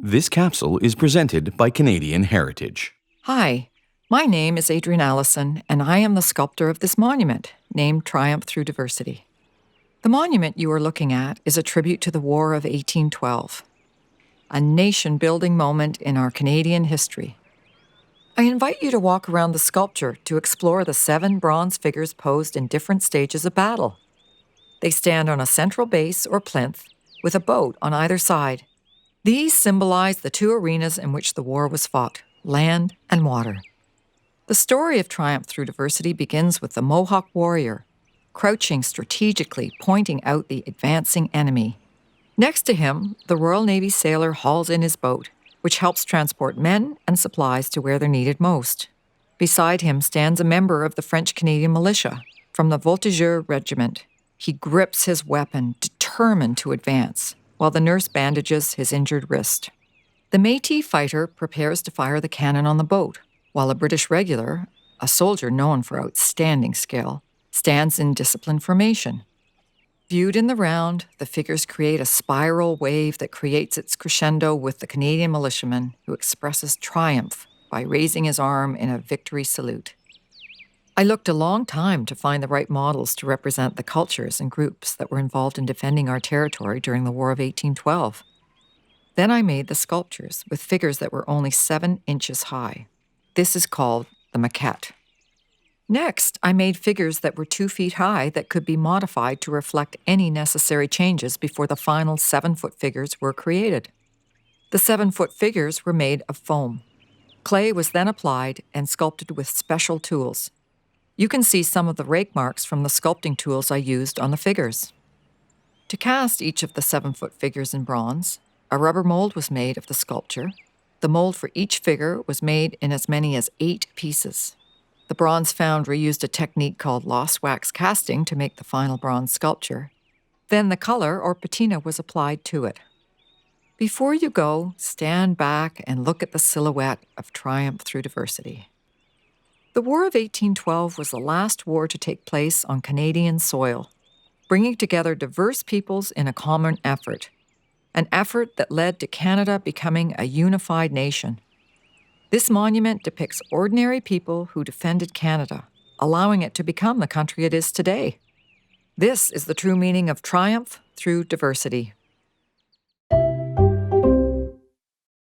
This capsule is presented by Canadian Heritage. Hi, my name is Adrienne Allison, and I am the sculptor of this monument, named Triumph Through Diversity. The monument you are looking at is a tribute to the War of 1812, a nation-building moment in our Canadian history. I invite you to walk around the sculpture to explore the 7 bronze figures posed in different stages of battle. They stand on a central base or plinth with a boat on either side. These symbolize the 2 arenas in which the war was fought, land and water. The story of Triumph Through Diversity begins with the Mohawk warrior, crouching strategically, pointing out the advancing enemy. Next to him, the Royal Navy sailor hauls in his boat, which helps transport men and supplies to where they're needed most. Beside him stands a member of the French-Canadian militia from the Voltigeur Regiment. He grips his weapon, determined to advance, while the nurse bandages his injured wrist. The Métis fighter prepares to fire the cannon on the boat, while a British regular, a soldier known for outstanding skill, stands in disciplined formation. Viewed in the round, the figures create a spiral wave that creates its crescendo with the Canadian militiaman who expresses triumph by raising his arm in a victory salute. I looked a long time to find the right models to represent the cultures and groups that were involved in defending our territory during the War of 1812. Then I made the sculptures with figures that were only 7 inches high. This is called the maquette. Next, I made figures that were 2 feet high that could be modified to reflect any necessary changes before the final 7-foot figures were created. The 7-foot figures were made of foam. Clay was then applied and sculpted with special tools. You can see some of the rake marks from the sculpting tools I used on the figures. To cast each of the 7-foot figures in bronze, a rubber mold was made of the sculpture. The mold for each figure was made in as many as 8 pieces. The bronze foundry used a technique called lost wax casting to make the final bronze sculpture. Then the color, or patina, was applied to it. Before you go, stand back and look at the silhouette of Triumph Through Diversity. The War of 1812 was the last war to take place on Canadian soil, bringing together diverse peoples in a common effort, an effort that led to Canada becoming a unified nation. This monument depicts ordinary people who defended Canada, allowing it to become the country it is today. This is the true meaning of Triumph Through Diversity.